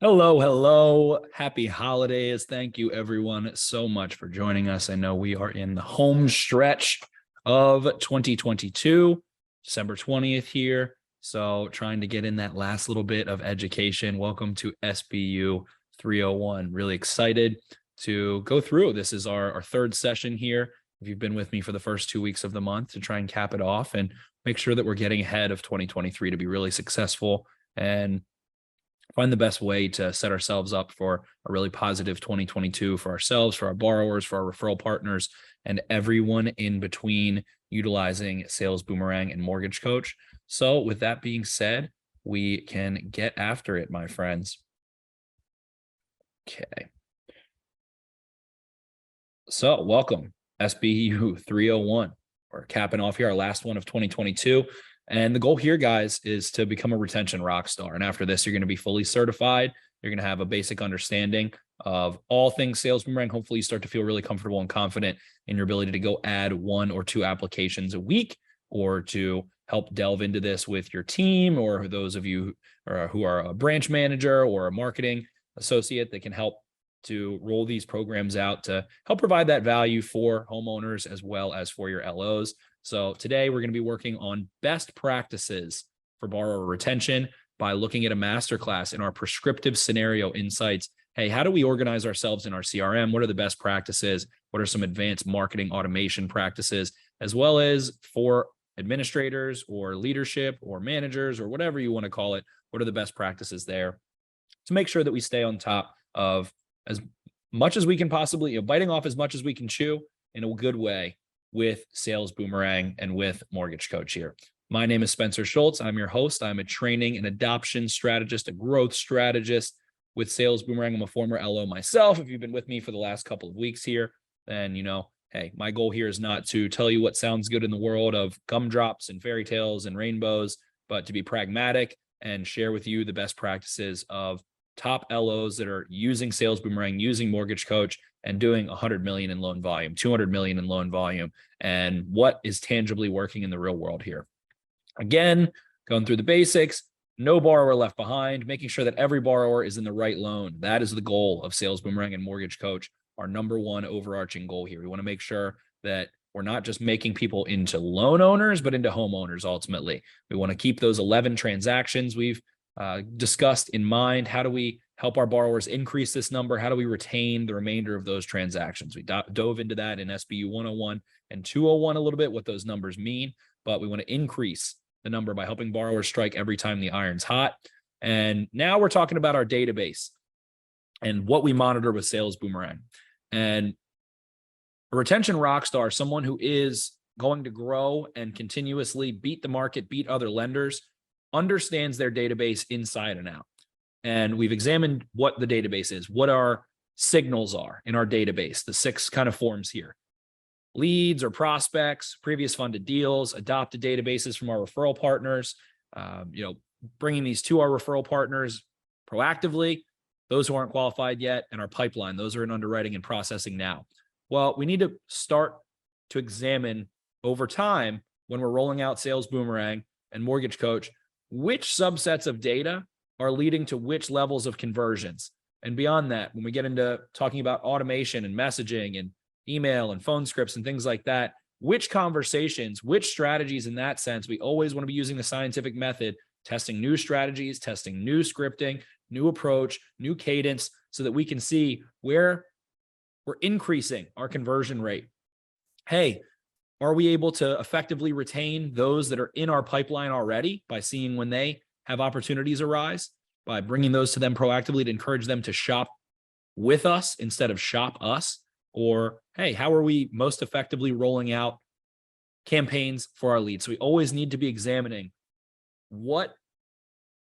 Hello, hello. Happy holidays. Thank you everyone so much for joining us. I know we are in the home stretch of 2022, December 20th here. So trying to get in that last little bit of education. Welcome to SBU 301. Really excited to go through. This is our third session here. If you've been with me for the first 2 weeks of the month to try and cap it off and make sure that we're getting ahead of 2023 to be really successful and find the best way to set ourselves up for a really positive 2022 for ourselves, for our borrowers, for our referral partners, and everyone in between utilizing Sales Boomerang and MortgageCoach. So with that being said, we can get after it, my friends. Okay. So welcome, SBU 301. We're capping off here our last one of 2022. And the goal here, guys, is to become a retention rock star. And after this, you're going to be fully certified. You're going to have a basic understanding of all things Sales Boomerang. Hopefully you start to feel really comfortable and confident in your ability to go add 1 or 2 applications a week, or to help delve into this with your team, or those of you who are a branch manager or a marketing associate that can help to roll these programs out to help provide that value for homeowners as well as for your LOs. So today we're going to be working on best practices for borrower retention by looking at a masterclass in our prescriptive scenario insights. Hey, how do we organize ourselves in our CRM? What are the best practices? What are some advanced marketing automation practices, as well as for administrators or leadership or managers or whatever you want to call it? What are the best practices there to make sure that we stay on top of as much as we can possibly, biting off as much as we can chew in a good way with Sales Boomerang and with MortgageCoach here. My name is Spencer Schultz. I'm your host. I'm a training and adoption strategist, a growth strategist with Sales Boomerang. I'm a former LO myself. If you've been with me for the last couple of weeks here, then hey, my goal here is not to tell you what sounds good in the world of gumdrops and fairy tales and rainbows, but to be pragmatic and share with you the best practices of top LOs that are using Sales Boomerang, using MortgageCoach, and doing 100 million in loan volume, 200 million in loan volume, and what is tangibly working in the real world here. Again, going through the basics, no borrower left behind, making sure that every borrower is in the right loan. That is the goal of Sales Boomerang and MortgageCoach, our number one overarching goal here. We want to make sure that we're not just making people into loan owners, but into homeowners ultimately. We want to keep those 11 transactions we've discussed in mind. How do we help our borrowers increase this number? How do we retain the remainder of those transactions? We dove into that in SBU 101 and 201 a little bit, what those numbers mean, but we want to increase the number by helping borrowers strike every time the iron's hot. And now we're talking about our database and what we monitor with Sales Boomerang. And a retention rock star, someone who is going to grow and continuously beat the market, beat other lenders, understands their database inside and out. And we've examined what the database is, what our signals are in our database, the 6 kind of forms here: leads or prospects, previous funded deals, adopted databases from our referral partners, bringing these to our referral partners proactively, those who aren't qualified yet, and our pipeline, those are in underwriting and processing now. Well, we need to start to examine over time, when we're rolling out Sales Boomerang and MortgageCoach, which subsets of data are leading to which levels of conversions. And beyond that, when we get into talking about automation and messaging and email and phone scripts and things like that, which conversations, which strategies in that sense, we always want to be using the scientific method, testing new strategies, testing new scripting, new approach, new cadence, so that we can see where we're increasing our conversion rate. Hey, are we able to effectively retain those that are in our pipeline already by seeing when they have opportunities arise, by bringing those to them proactively to encourage them to shop with us instead of shop us? Or, hey, how are we most effectively rolling out campaigns for our leads? So we always need to be examining what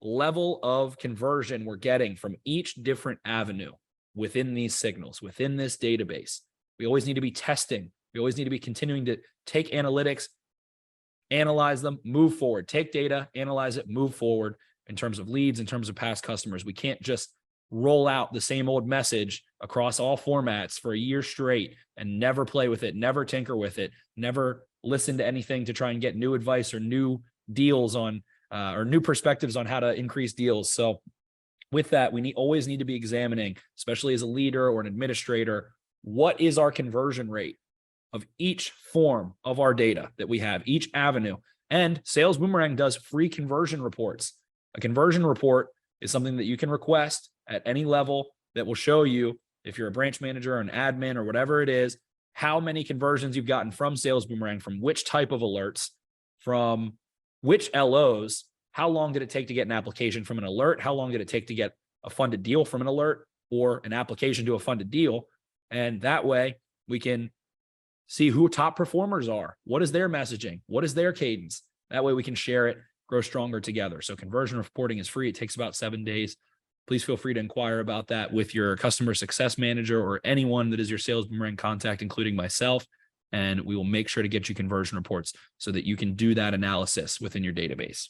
level of conversion we're getting from each different avenue within these signals, within this database. We always need to be testing. We always need to be continuing to take analytics, analyze them, move forward, take data, analyze it, move forward in terms of leads, in terms of past customers. We can't just roll out the same old message across all formats for a year straight and never play with it, never tinker with it, never listen to anything to try and get new advice or new deals on or new perspectives on how to increase deals. So with that, we always need to be examining, especially as a leader or an administrator, what is our conversion rate of each form of our data that we have, each avenue. And Sales Boomerang does free conversion reports. A conversion report is something that you can request at any level that will show you, if you're a branch manager or an admin or whatever it is, how many conversions you've gotten from Sales Boomerang, from which type of alerts, from which LOs. How long did it take to get an application from an alert? How long did it take to get a funded deal from an alert or an application to a funded deal? And that way we can see who top performers are. What is their messaging? What is their cadence? That way we can share it, grow stronger together. So conversion reporting is free. It takes about 7 days. Please feel free to inquire about that with your customer success manager or anyone that is your Sales Boomerang contact, including myself. And we will make sure to get you conversion reports so that you can do that analysis within your database.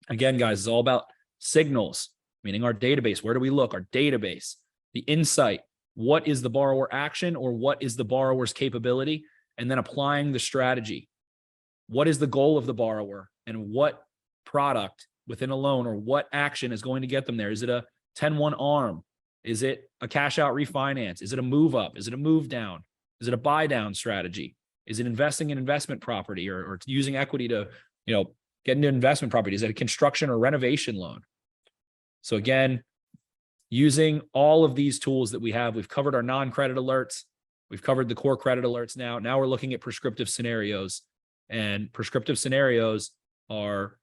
Again, guys, it's all about signals, meaning our database. Where do we look? Our database, the insight. What is the borrower action, or what is the borrower's capability? And then applying the strategy. What is the goal of the borrower, and what product within a loan or what action is going to get them there? Is it a 10-1 ARM? Is it a cash out refinance? Is it a move up? Is it a move down? Is it a buy down strategy? Is it investing in investment property or using equity to, get into investment property? Is it a construction or renovation loan? So again, using all of these tools that we have, we've covered our non-credit alerts. We've covered the core credit alerts now. Now we're looking at prescriptive scenarios, and prescriptive scenarios are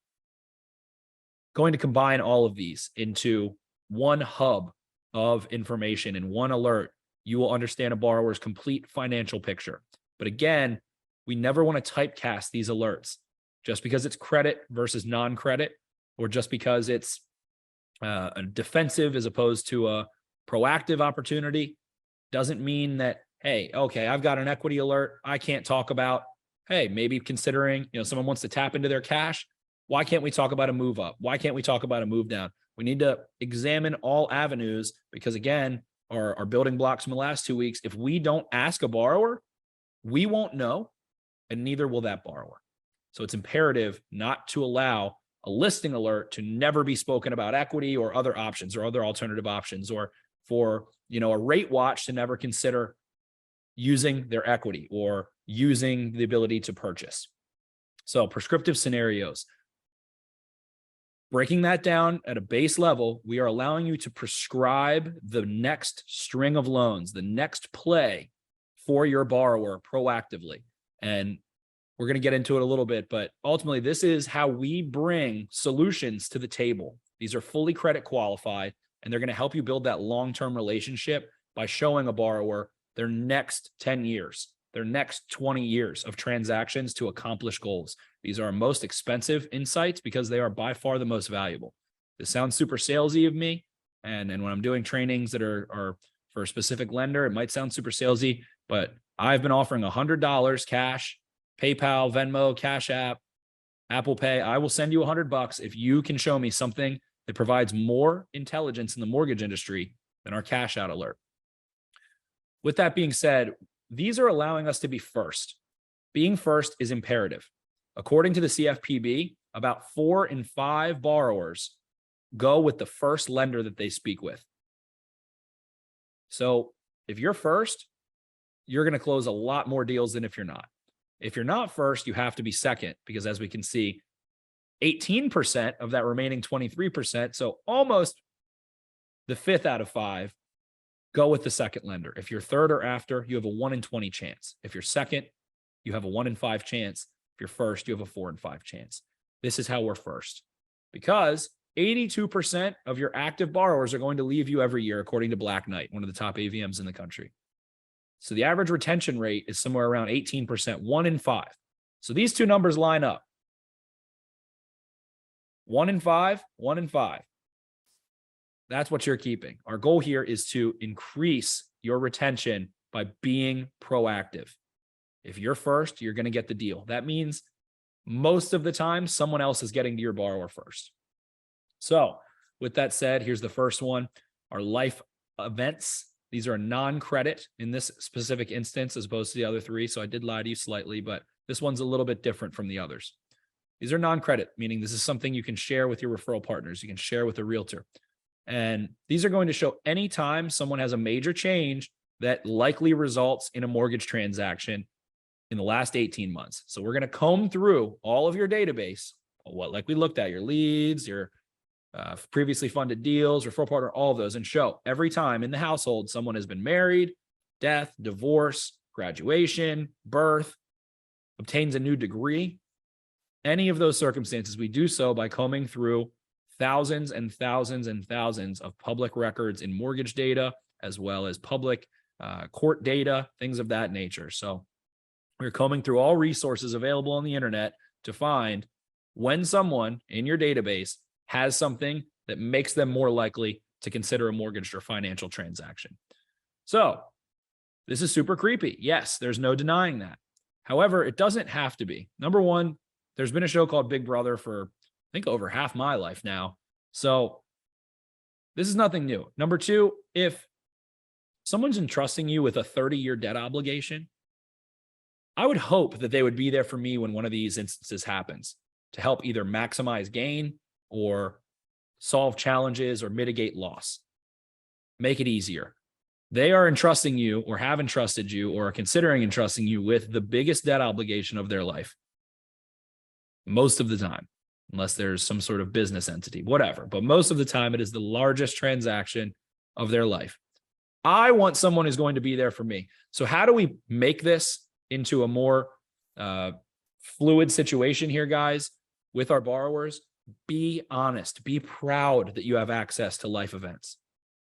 going to combine all of these into one hub of information. In one alert, you will understand a borrower's complete financial picture. But again, we never want to typecast these alerts. Just because it's credit versus non-credit, or just because it's a defensive as opposed to a proactive opportunity, doesn't mean that, hey, okay, I've got an equity alert I can't talk about. Hey, maybe considering, someone wants to tap into their cash. Why can't we talk about a move up? Why can't we talk about a move down? We need to examine all avenues, because again, our building blocks from the last 2 weeks, if we don't ask a borrower, we won't know, and neither will that borrower. So it's imperative not to allow a listing alert to never be spoken about equity or other options or other alternative options, or for, a rate watch to never consider using their equity or using the ability to purchase. So prescriptive scenarios, breaking that down at a base level, we are allowing you to prescribe the next string of loans, the next play for your borrower proactively. And we're going to get into it a little bit, but ultimately this is how we bring solutions to the table. These are fully credit qualified, and they're going to help you build that long-term relationship by showing a borrower their next 10 years, their next 20 years of transactions to accomplish goals. These are our most expensive insights because they are by far the most valuable. This sounds super salesy of me. And when I'm doing trainings that are for a specific lender, it might sound super salesy, but I've been offering $100 cash, PayPal, Venmo, Cash App, Apple Pay. I will send you $100 if you can show me something that provides more intelligence in the mortgage industry than our cash out alert. With that being said, these are allowing us to be first. Being first is imperative. According to the CFPB, about 4 in 5 borrowers go with the first lender that they speak with. So if you're first, you're going to close a lot more deals than if you're not. If you're not first, you have to be second, because as we can see, 18% of that remaining 23%, so almost the 5th out of 5, go with the second lender. If you're third or after, you have a 1 in 20 chance. If you're second, you have a 1 in 5 chance. If you're first, you have a 4 in 5 chance. This is how we're first, because 82% of your active borrowers are going to leave you every year, according to Black Knight, one of the top AVMs in the country. So the average retention rate is somewhere around 18%, 1 in 5. So these two numbers line up. 1 in 5, 1 in 5. That's what you're keeping. Our goal here is to increase your retention by being proactive. If you're first, you're going to get the deal. That means most of the time, someone else is getting to your borrower first. So with that said, here's the first one, our life events. These are non-credit in this specific instance as opposed to the other 3. So I did lie to you slightly, but this one's a little bit different from the others. These are non-credit, meaning this is something you can share with your referral partners. You can share with a realtor. And these are going to show anytime someone has a major change that likely results in a mortgage transaction in the last 18 months. So we're going to comb through all of your database, like we looked at, your leads, your previously funded deals, referral partner, all of those, and show every time in the household someone has been married, death, divorce, graduation, birth, obtains a new degree, any of those circumstances, we do so by combing through thousands and thousands and thousands of public records in mortgage data, as well as public court data, things of that nature. So we're combing through all resources available on the internet to find when someone in your database has something that makes them more likely to consider a mortgage or financial transaction. So this is super creepy. Yes, there's no denying that. However, it doesn't have to be. Number one, there's been a show called Big Brother for, I think, over half my life now. So this is nothing new. Number two, if someone's entrusting you with a 30-year debt obligation, I would hope that they would be there for me when one of these instances happens to help either maximize gain or solve challenges or mitigate loss. Make it easier. They are entrusting you or have entrusted you or are considering entrusting you with the biggest debt obligation of their life. Most of the time, unless there's some sort of business entity, whatever. But most of the time, it is the largest transaction of their life. I want someone who's going to be there for me. So how do we make this into a more fluid situation here, guys, with our borrowers? Be honest. Be proud that you have access to life events.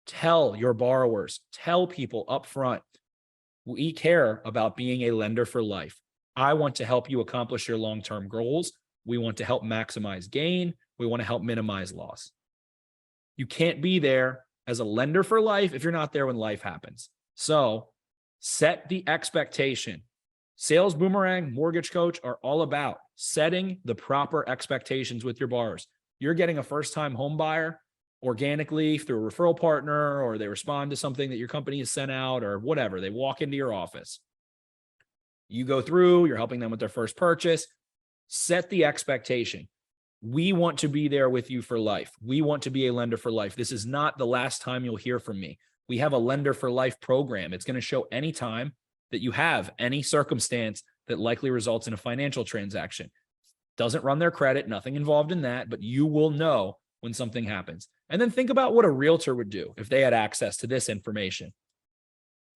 Tell your borrowers, tell people up front, we care about being a lender for life. I want to help you accomplish your long-term goals. We want to help maximize gain. We want to help minimize loss. You can't be there as a lender for life if you're not there when life happens. So set the expectation. Sales Boomerang, Mortgage Coach are all about setting the proper expectations with your borrowers. You're getting a first-time home buyer organically through a referral partner, or they respond to something that your company has sent out or whatever. They walk into your office. You go through, you're helping them with their first purchase. Set the expectation. We want to be there with you for life. We want to be a lender for life. This is not the last time you'll hear from me. We have a lender for life program. It's going to show any time that you have any circumstance that likely results in a financial transaction. Doesn't run their credit, nothing involved in that, but you will know when something happens. And then think about what a realtor would do if they had access to this information.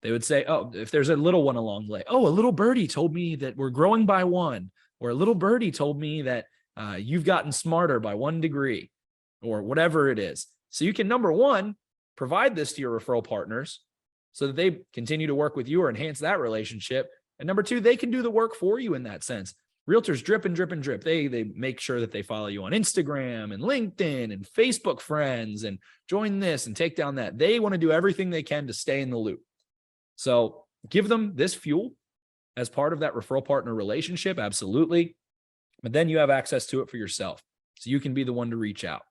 They would say, oh, if there's a little one along the way, oh, a little birdie told me that we're growing by one, or a little birdie told me that you've gotten smarter by 1 degree, or whatever it is. So you can, number one, provide this to your referral partners so that they continue to work with you or enhance that relationship. And number two, they can do the work for you in that sense. Realtors drip and drip and drip. They make sure that they follow you on Instagram and LinkedIn and Facebook friends and join this and take down that. They want to do everything they can to stay in the loop. So give them this fuel as part of that referral partner relationship. Absolutely. But then you have access to it for yourself. So you can be the one to reach out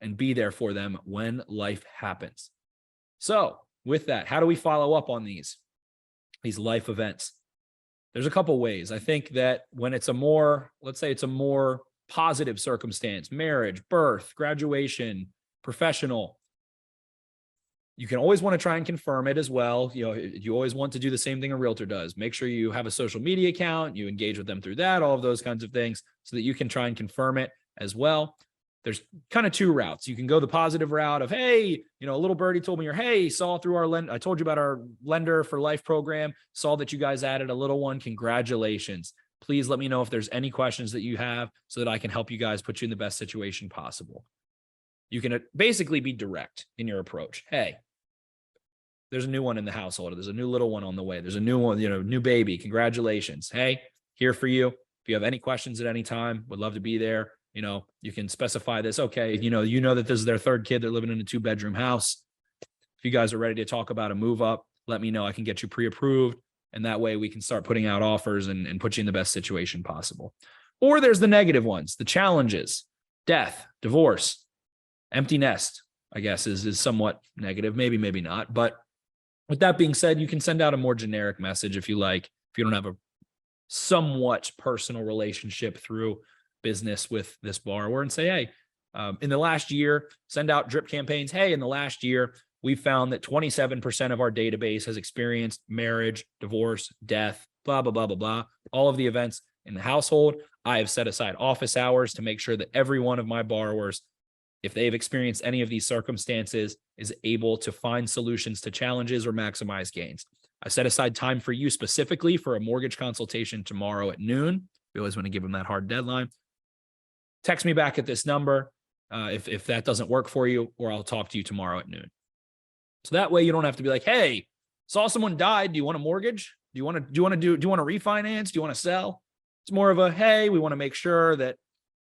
and be there for them when life happens. So with that, how do we follow up on these life events? There's a couple ways. I think that when it's a more, let's say it's a more positive circumstance, marriage, birth, graduation, professional, you can always want to try and confirm it as well. You know, you always want to do the same thing a realtor does. Make sure you have a social media account, you engage with them through that, all of those kinds of things, so that you can try and confirm it as well. There's kind of two routes. You can go the positive route of, hey, you know, a little birdie told me, or hey, saw through our I told you about our lender for life program, saw that you guys added a little one. Congratulations. Please let me know if there's any questions that you have so that I can help you guys put you in the best situation possible. You can basically be direct in your approach. Hey, there's a new one in the household. There's a new little one on the way. There's a new one, you know, new baby. Congratulations. Hey, here for you. If you have any questions at any time, would love to be there. You know, you can specify this. Okay, you know that this is their third kid. They're living in a 2-bedroom house. If you guys are ready to talk about a move up, let me know. I can get you pre-approved. And that way we can start putting out offers and put you in the best situation possible. Or there's the negative ones, the challenges, death, divorce, empty nest, I guess is somewhat negative. Maybe, maybe not. But with that being said, you can send out a more generic message if you like, if you don't have a somewhat personal relationship through business with this borrower, and say, hey, In the last year, send out drip campaigns. Hey, in the last year, we found that 27% of our database has experienced marriage, divorce, death, blah, blah, blah, blah, blah. All of the events in the household. I have set aside office hours to make sure that every one of my borrowers, if they've experienced any of these circumstances, is able to find solutions to challenges or maximize gains. I set aside time for you specifically for a mortgage consultation tomorrow at noon. We always want to give them that hard deadline. Text me back at this number if that doesn't work for you, or I'll talk to you tomorrow at noon. So that way you don't have to be like, hey, saw someone died. Do you want a mortgage? Do you want to refinance? Do you want to sell? It's more of a, hey, we want to make sure that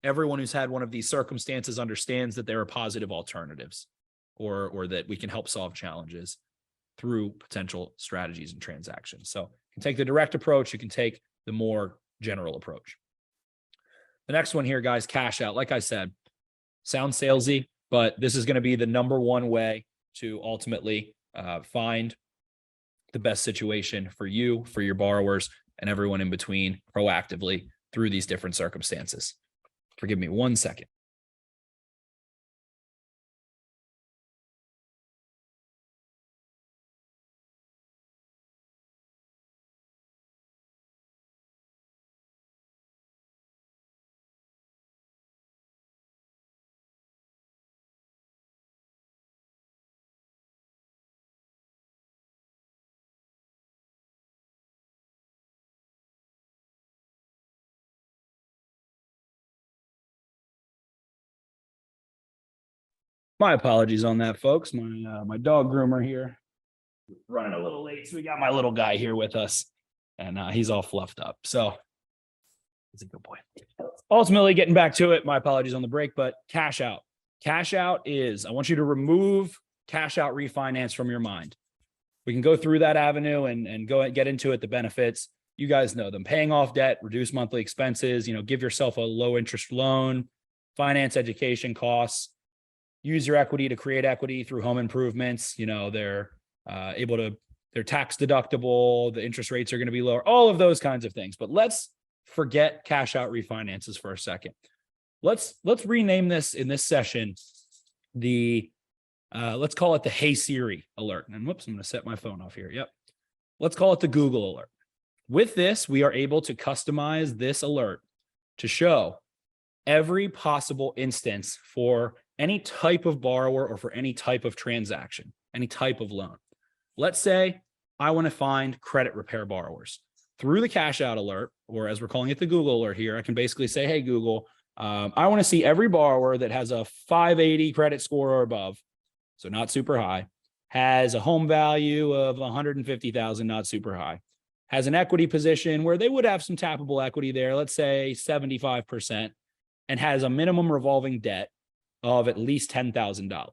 everyone who's had one of these circumstances understands that there are positive alternatives, or that we can help solve challenges through potential strategies and transactions. So you can take the direct approach. You can take the more general approach. The next one here, guys, cash out. Like I said, sounds salesy, but this is going to be the number one way to ultimately find the best situation for you, for your borrowers, and everyone in between proactively through these different circumstances. Forgive me 1 second. My apologies on that, folks. My dog groomer here running a little late, so we got my little guy here with us, and he's all fluffed up. So he's a good boy. Ultimately, getting back to it, my apologies on the break, but cash out. Cash out is, I want you to remove cash out refinance from your mind. We can go through that avenue and go and get into it, the benefits. You guys know them. Paying off debt, reduce monthly expenses, give yourself a low interest loan, finance education costs, use your equity to create equity through home improvements. They're they're tax deductible. The interest rates are going to be lower, all of those kinds of things. But let's forget cash out refinances for a second. Let's rename this in this session, let's call it the Hey Siri alert. And whoops, I'm going to set my phone off here. Yep. Let's call it the Google alert. With this, we are able to customize this alert to show every possible instance for any type of borrower or for any type of transaction, any type of loan. Let's say I want to find credit repair borrowers. Through the cash out alert, or as we're calling it, the Google alert here, I can basically say, hey, Google, I want to see every borrower that has a 580 credit score or above, so not super high, has a home value of 150,000, not super high, has an equity position where they would have some tappable equity there, let's say 75%, and has a minimum revolving debt of at least $10,000.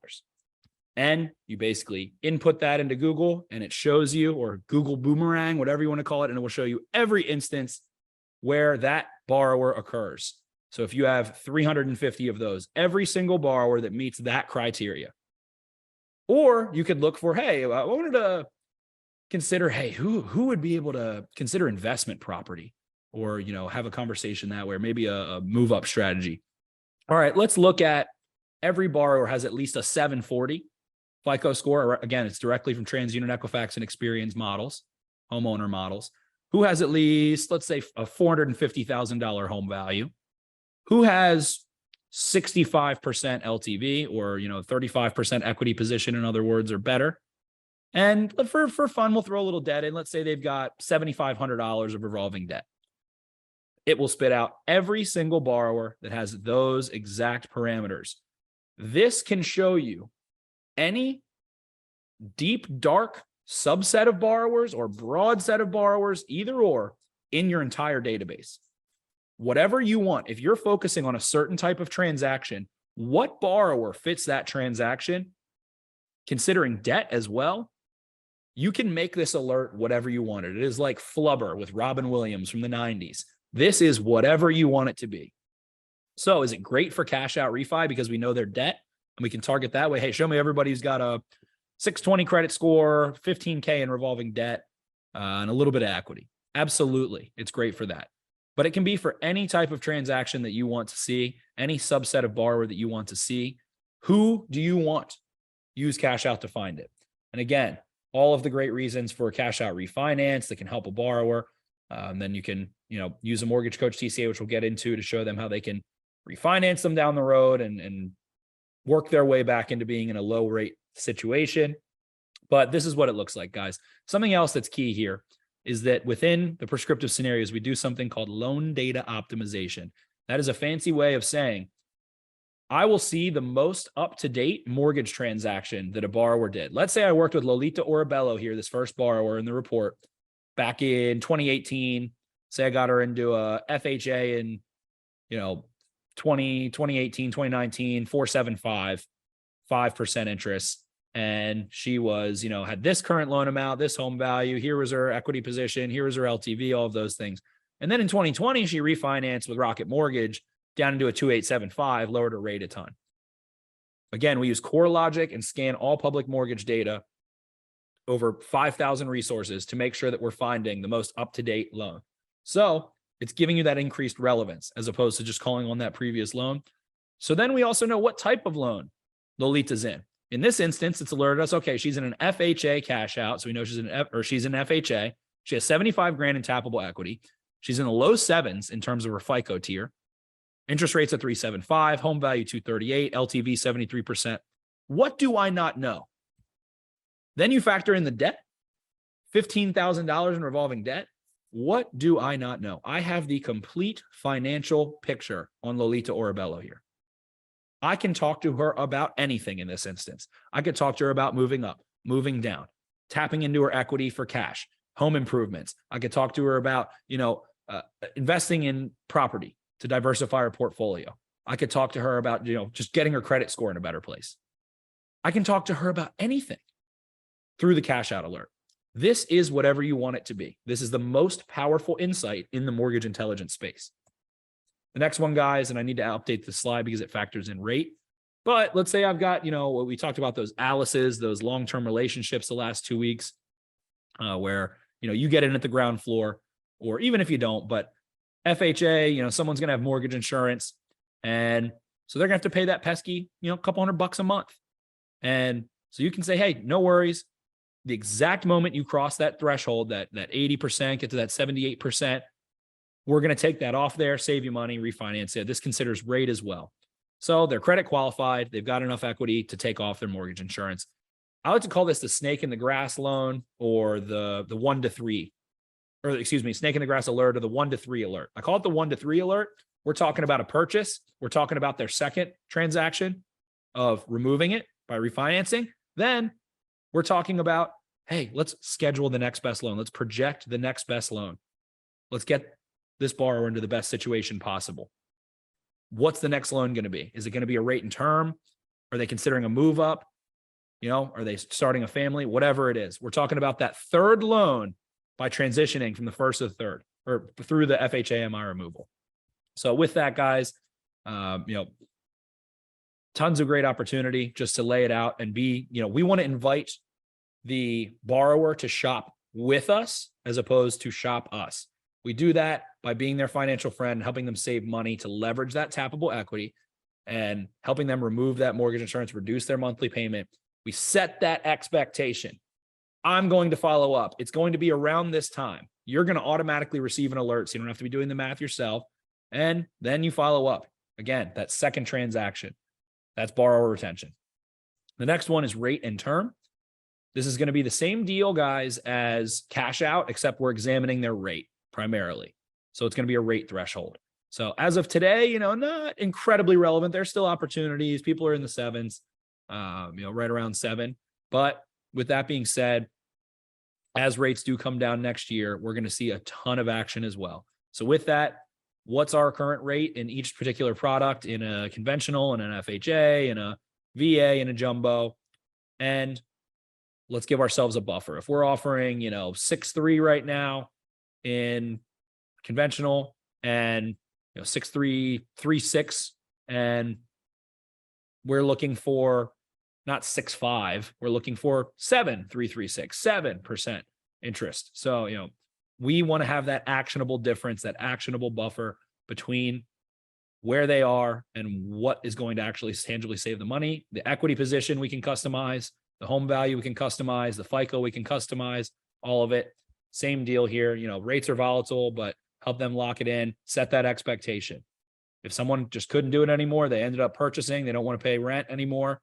And you basically input that into Google and it shows you, or Google Boomerang, whatever you want to call it, and it will show you every instance where that borrower occurs. So if you have 350 of those, every single borrower that meets that criteria. Or you could look for, hey, I wanted to consider, hey, who would be able to consider investment property, or, have a conversation that way, or maybe a move up strategy. All right, let's look at every borrower has at least a 740 FICO score. Again, it's directly from TransUnion, Equifax, and Experian models, homeowner models. Who has at least, let's say, a $450,000 home value? Who has 65% LTV, or 35% equity position, in other words, or better? And for fun, we'll throw a little debt in. Let's say they've got $7,500 of revolving debt. It will spit out every single borrower that has those exact parameters. This can show you any deep, dark subset of borrowers or broad set of borrowers, either or, in your entire database. Whatever you want, if you're focusing on a certain type of transaction, what borrower fits that transaction, considering debt as well, you can make this alert whatever you want it. It is like Flubber with Robin Williams from the 90s. This is whatever you want it to be. So is it great for cash out refi because we know their debt and we can target that way? Hey, show me everybody who's got a 620 credit score, 15K in revolving debt, and a little bit of equity. Absolutely. It's great for that. but it can be for any type of transaction that you want to see, any subset of borrower that you want to see. Who do you want? Use cash out to find it. And again, all of the great reasons for cash out refinance that can help a borrower. Then you can, use a MortgageCoach TCA, which we'll get into, to show them how they can refinance them down the road and work their way back into being in a low rate situation. But this is what it looks like, guys. Something else that's key here is that within the prescriptive scenarios, we do something called loan data optimization. That is a fancy way of saying, I will see the most up-to-date mortgage transaction that a borrower did. Let's say I worked with Lolita Orabello here, this first borrower in the report, back in 2018. Say I got her into a FHA in, 2018, 2019, 4.75, 5% interest. And she was, had this current loan amount, this home value. Here was her equity position. Here was her LTV, all of those things. And then in 2020, she refinanced with Rocket Mortgage down into a 2.875, lowered her rate a ton. Again, we use core logic and scan all public mortgage data, over 5,000 resources, to make sure that we're finding the most up-to-date loan. So it's giving you that increased relevance as opposed to just calling on that previous loan. So then we also know what type of loan Lolita's in. In this instance, it's alerted us, okay, she's in an FHA cash out. So we know she's in FHA. She has 75 grand in tappable equity. She's in the low sevens in terms of her FICO tier. Interest rates at 3.75, home value 238, LTV 73%. What do I not know? Then you factor in the debt, $15,000 in revolving debt. What do I not know? I have the complete financial picture on Lolita Orabello here. I can talk to her about anything in this instance. I could talk to her about moving up, moving down, tapping into her equity for cash, home improvements. I could talk to her about, investing in property to diversify her portfolio. I could talk to her about, just getting her credit score in a better place. I can talk to her about anything through the cash out alert. This is whatever you want it to be. This is the most powerful insight in the mortgage intelligence space. The next one, guys, and I need to update the slide because it factors in rate. But let's say I've got, what we talked about, those Alice's, those long-term relationships the last 2 weeks, where, you get in at the ground floor, or even if you don't, but FHA, someone's going to have mortgage insurance. And so they're going to have to pay that pesky, couple $100 a month. And so you can say, hey, no worries. The exact moment you cross that threshold, that 80%, get to that 78%, we're going to take that off there, save you money, refinance it. This considers rate as well. So they're credit qualified. They've got enough equity to take off their mortgage insurance. I like to call this the snake in the grass loan, or the 1 to 3, or excuse me, snake in the grass alert, or the 1 to 3 alert. I call it the 1 to 3 alert. We're talking about a purchase. We're talking about their second transaction of removing it by refinancing. Then we're talking about, hey, let's schedule the next best loan. Let's project the next best loan. Let's get this borrower into the best situation possible. What's the next loan going to be? Is it going to be a rate and term? Are they considering a move up? Are they starting a family? Whatever it is. We're talking about that third loan by transitioning from the first to the third, or through the FHA-MI removal. So with that, guys, tons of great opportunity just to lay it out and be, we want to invite the borrower to shop with us as opposed to shop us. We do that by being their financial friend, helping them save money to leverage that tappable equity and helping them remove that mortgage insurance, reduce their monthly payment. We set that expectation. I'm going to follow up. It's going to be around this time. You're going to automatically receive an alert, so you don't have to be doing the math yourself. And then you follow up. Again, that second transaction. That's borrower retention. The next one is rate and term. This is going to be the same deal, guys, as cash out, except we're examining their rate primarily. So it's going to be a rate threshold. So as of today, not incredibly relevant. There's still opportunities. People are in the sevens, right around 7. But with that being said, as rates do come down next year, we're going to see a ton of action as well. So with that, what's our current rate in each particular product, in a conventional, in an FHA, in a VA, in a jumbo? And let's give ourselves a buffer. If we're offering, 6.3 right now in conventional, and 6.3, 3.6, and we're looking for not 6.5, we're looking for 7.336, 7% interest. So, we want to have that actionable difference, that actionable buffer between where they are and what is going to actually tangibly save the money. The equity position we can customize, the home value we can customize, the FICO we can customize, all of it. Same deal here. Rates are volatile, but help them lock it in, set that expectation. If someone just couldn't do it anymore, they ended up purchasing, they don't want to pay rent anymore,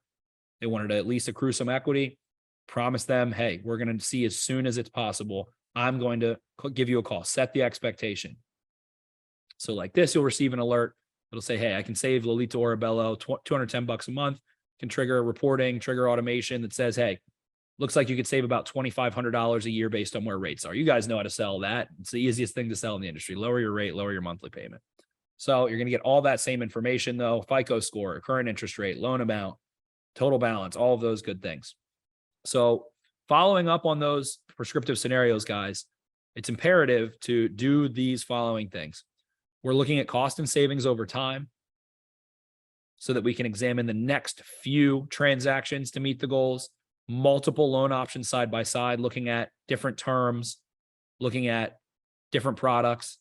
they wanted to at least accrue some equity, promise them, hey, we're going to see as soon as it's possible. I'm going to give you a call, set the expectation. So like this, you'll receive an alert. It'll say, hey, I can save Lolita Orabello $210 a month, can trigger reporting, trigger automation that says, hey, looks like you could save about $2,500 a year based on where rates are. You guys know how to sell that. It's the easiest thing to sell in the industry. Lower your rate, lower your monthly payment. So you're going to get all that same information though, FICO score, current interest rate, loan amount, total balance, all of those good things. So following up on those prescriptive scenarios, guys, it's imperative to do these following things. We're looking at cost and savings over time so that we can examine the next few transactions to meet the goals, multiple loan options side by side, looking at different terms, looking at different products.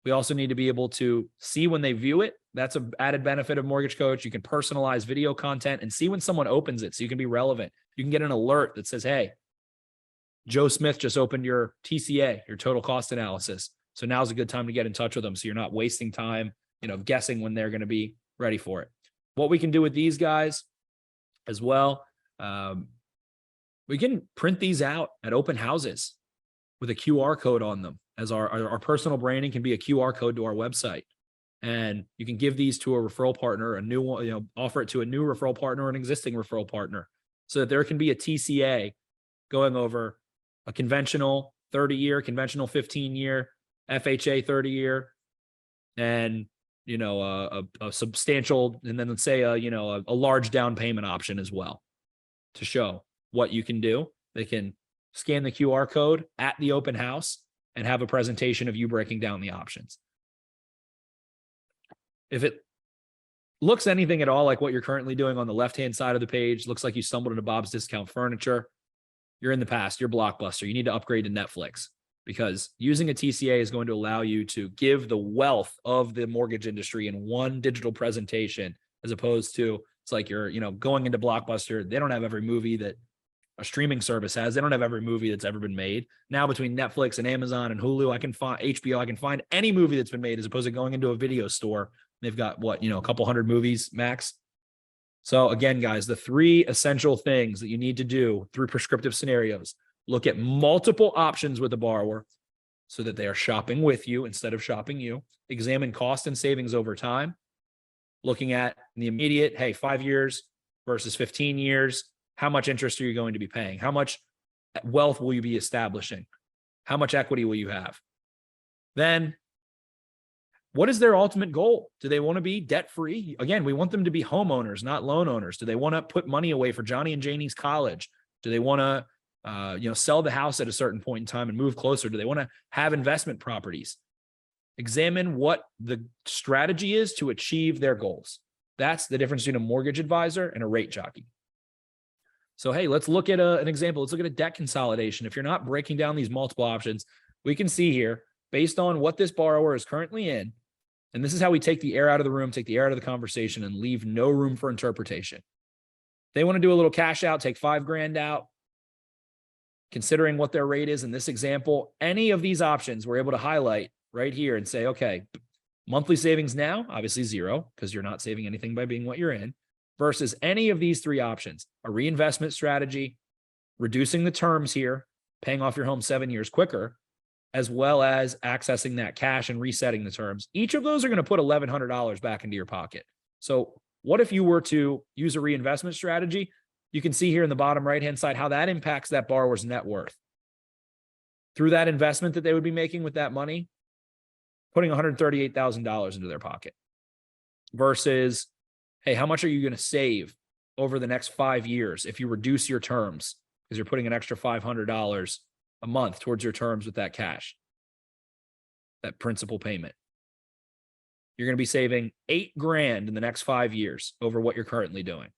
We also need to be able to see when they view it. That's an added benefit of MortgageCoach. You can personalize video content and see when someone opens it so you can be relevant. You can get an alert that says, hey, Joe Smith just opened your TCA, your total cost analysis. So now's a good time to get in touch with them so you're not wasting time, guessing when they're going to be ready for it. What we can do with these guys as well, we can print these out at open houses with a QR code on them, as our personal branding can be a QR code to our website. And you can give these to a referral partner, a new one, offer it to a new referral partner or an existing referral partner so that there can be a TCA going over a conventional 30-year, conventional 15-year, FHA 30-year, and, a substantial, and then let's say, a large down payment option as well to show what you can do. They can scan the QR code at the open house and have a presentation of you breaking down the options. If it looks anything at all like what you're currently doing on the left-hand side of the page, looks like you stumbled into Bob's Discount Furniture, you're in the past, you're Blockbuster. You need to upgrade to Netflix because using a TCA is going to allow you to give the wealth of the mortgage industry in one digital presentation, as opposed to it's like you're, going into Blockbuster. They don't have every movie that a streaming service has. They don't have every movie that's ever been made. Now between Netflix and Amazon and Hulu, I can find HBO. I can find any movie that's been made as opposed to going into a video store. They've got a couple hundred movies max. So again, guys, the three essential things that you need to do through prescriptive scenarios: look at multiple options with the borrower so that they are shopping with you instead of shopping you. Examine cost and savings over time. Looking at the immediate, hey, 5 years versus 15 years. How much interest are you going to be paying? How much wealth will you be establishing? How much equity will you have? Then, what is their ultimate goal? Do they want to be debt-free? Again, we want them to be homeowners, not loan owners. Do they want to put money away for Johnny and Janie's college? Do they want to, sell the house at a certain point in time and move closer? Do they want to have investment properties? Examine what the strategy is to achieve their goals. That's the difference between a mortgage advisor and a rate jockey. So, hey, let's look at an example. Let's look at a debt consolidation. If you're not breaking down these multiple options, we can see here, based on what this borrower is currently in, and this is how we take the air out of the room, take the air out of the conversation, and leave no room for interpretation. They want to do a little cash out, take $5,000 out, considering what their rate is in this example. Any of these options we're able to highlight right here and say, okay, monthly savings now, obviously zero, because you're not saving anything by being what you're in, versus any of these three options: a reinvestment strategy, reducing the terms here, paying off your home 7 years quicker, as well as accessing that cash and resetting the terms. Each of those are going to put $1,100 back into your pocket. So what if you were to use a reinvestment strategy? You can see here in the bottom right-hand side how that impacts that borrower's net worth. Through that investment that they would be making with that money, putting $138,000 into their pocket versus, hey, how much are you going to save over the next 5 years if you reduce your terms because you're putting an extra $500 a month towards your terms with that cash, that principal payment? You're going to be saving $8,000 in the next 5 years over what you're currently doing.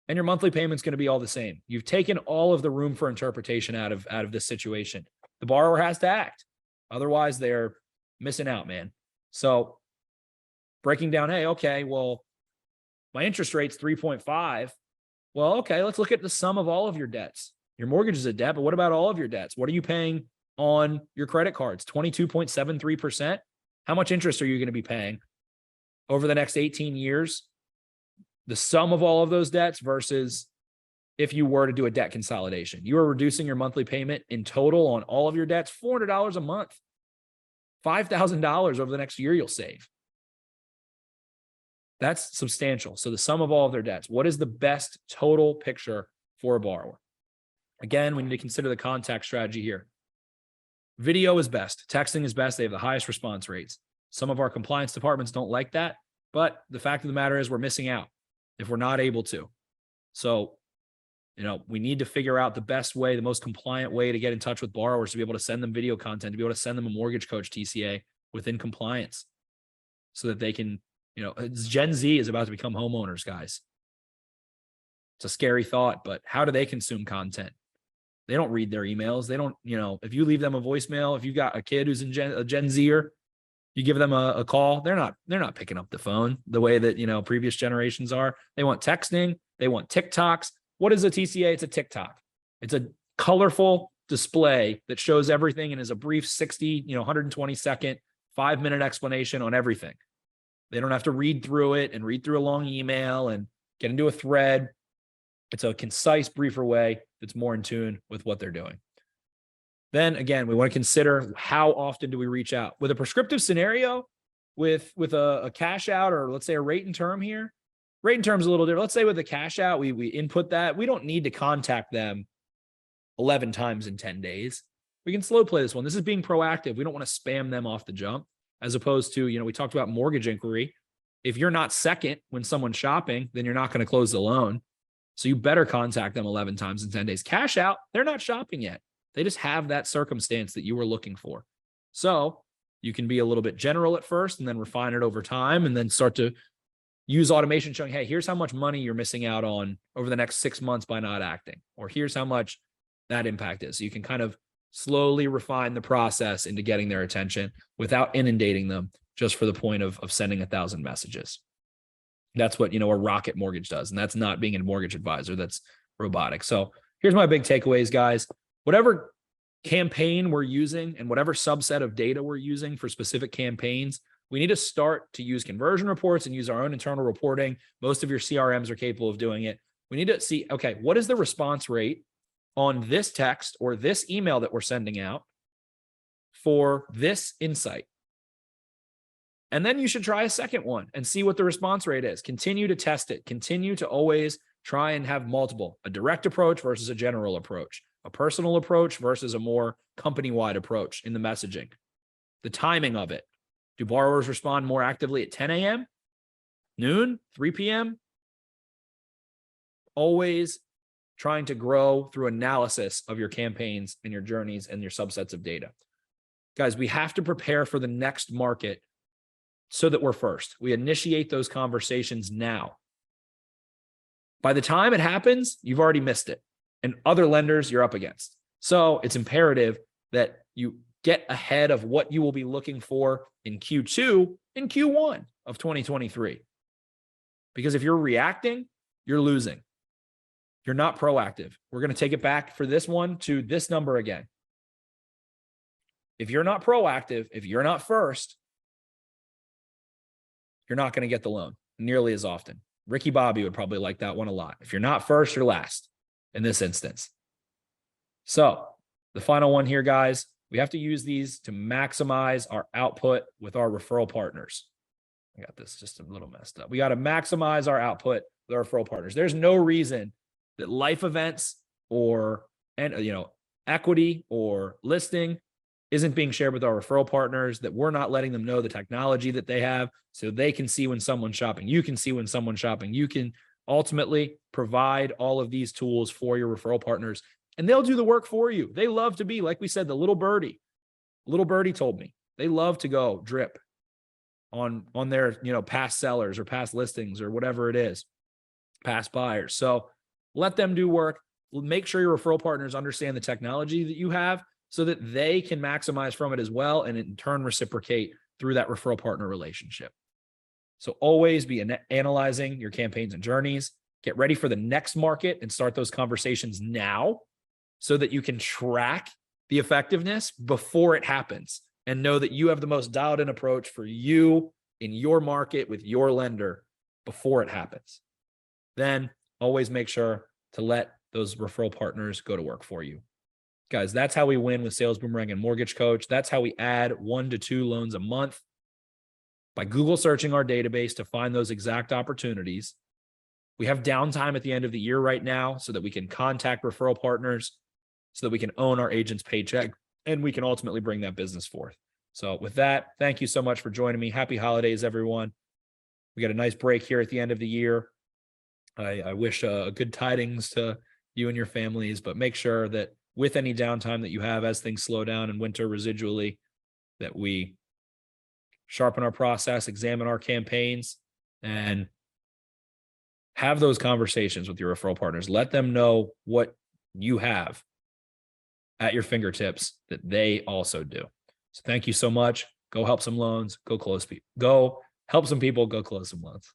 And your monthly payment's going to be all the same. You've taken all of the room for interpretation out of this situation. the borrower has to act. Otherwise, they're missing out, man. So breaking down, hey, okay, well, my interest rate's 3.5. Well, okay, let's look at the sum of all of your debts. Your mortgage is a debt, but what about all of your debts? What are you paying on your credit cards? 22.73%. How much interest are you going to be paying over the next 18 years? The sum of all of those debts versus if you were to do a debt consolidation. You are reducing your monthly payment in total on all of your debts, $400 a month, $5,000 over the next year you'll save. That's substantial. So the sum of all of their debts. What is the best total picture for a borrower? Again, we need to consider the contact strategy here. Video is best. Texting is best. They have the highest response rates. Some of our compliance departments don't like that, but the fact of the matter is we're missing out if we're not able to. So, we need to figure out the best way, the most compliant way to get in touch with borrowers, to be able to send them video content, to be able to send them a MortgageCoach TCA within compliance so that they can, Gen Z is about to become homeowners, guys. It's a scary thought, but how do they consume content? They don't read their emails. They don't, if you leave them a voicemail, if you got a kid who's a Gen Zer, you give them a call, they're not picking up the phone the way that, previous generations are. They want texting. They want TikToks. What is a TCA? It's a TikTok. It's a colorful display that shows everything and is a brief 60, 120 second, 5-minute explanation on everything. They don't have to read through it and read through a long email and get into a thread. It's a concise, briefer way that's more in tune with what they're doing. Then again, we want to consider how often do we reach out. With a prescriptive scenario, with a cash out, or let's say a rate and term here. Rate and term is a little different. Let's say with a cash out, we input that. We don't need to contact them 11 times in 10 days. We can slow play this one. This is being proactive. We don't want to spam them off the jump, as opposed to, we talked about mortgage inquiry. If you're not second when someone's shopping, then you're not going to close the loan. So you better contact them 11 times in 10 days. Cash out, they're not shopping yet. They just have that circumstance that you were looking for. So you can be a little bit general at first and then refine it over time, and then start to use automation showing, hey, here's how much money you're missing out on over the next 6 months by not acting, or here's how much that impact is. So you can kind of slowly refine the process into getting their attention without inundating them just for the point of sending 1,000 messages. That's what, a Rocket Mortgage does. And that's not being a mortgage advisor. That's robotic. So here's my big takeaways, guys. Whatever campaign we're using and whatever subset of data we're using for specific campaigns, we need to start to use conversion reports and use our own internal reporting. Most of your CRMs are capable of doing it. We need to see, okay, what is the response rate on this text or this email that we're sending out for this insight? And then you should try a second one and see what the response rate is. Continue to test it. Continue to always try and have multiple, a direct approach versus a general approach, a personal approach versus a more company-wide approach in the messaging. The timing of it. Do borrowers respond more actively at 10 a.m., noon, 3 p.m.? Always trying to grow through analysis of your campaigns and your journeys and your subsets of data. Guys, we have to prepare for the next market so that we're first. We initiate those conversations now. By the time it happens, you've already missed it. And other lenders you're up against. So it's imperative that you get ahead of what you will be looking for in Q2 and Q1 of 2023. Because if you're reacting, you're losing. You're not proactive. We're going to take it back for this one to this number again. If you're not proactive, if you're not first, you're not going to get the loan nearly as often. Ricky Bobby would probably like that one a lot. If you're not first, you're last in this instance. So the final one here, guys, we have to use these to maximize our output with our referral partners. I got this just a little messed up. We got to maximize our output with our referral partners. There's no reason that life events or equity or listing isn't being shared with our referral partners, that we're not letting them know the technology that they have so they can see when someone's shopping. You can see when someone's shopping. You can ultimately provide all of these tools for your referral partners, and they'll do the work for you. They love to be, like we said, the little birdie. Little birdie told me they love to go drip on their, past sellers or past listings or whatever it is, past buyers. So let them do work. Make sure your referral partners understand the technology that you have so that they can maximize from it as well, and in turn reciprocate through that referral partner relationship. So always be analyzing your campaigns and journeys. Get ready for the next market and start those conversations now so that you can track the effectiveness before it happens and know that you have the most dialed in approach for you in your market with your lender before it happens. Then always make sure to let those referral partners go to work for you. Guys, that's how we win with Sales Boomerang and Mortgage Coach. That's how we add 1 to 2 loans a month by Google searching our database to find those exact opportunities. We have downtime at the end of the year right now so that we can contact referral partners, so that we can own our agent's paycheck, and we can ultimately bring that business forth. So with that, thank you so much for joining me. Happy holidays, everyone. We got a nice break here at the end of the year. I wish good tidings to you and your families, but make sure that with any downtime that you have as things slow down in winter residually, that we sharpen our process, examine our campaigns, and have those conversations with your referral partners. Let them know what you have at your fingertips that they also do. So thank you so much. Go help some loans, go close people, go help some people, go close some loans.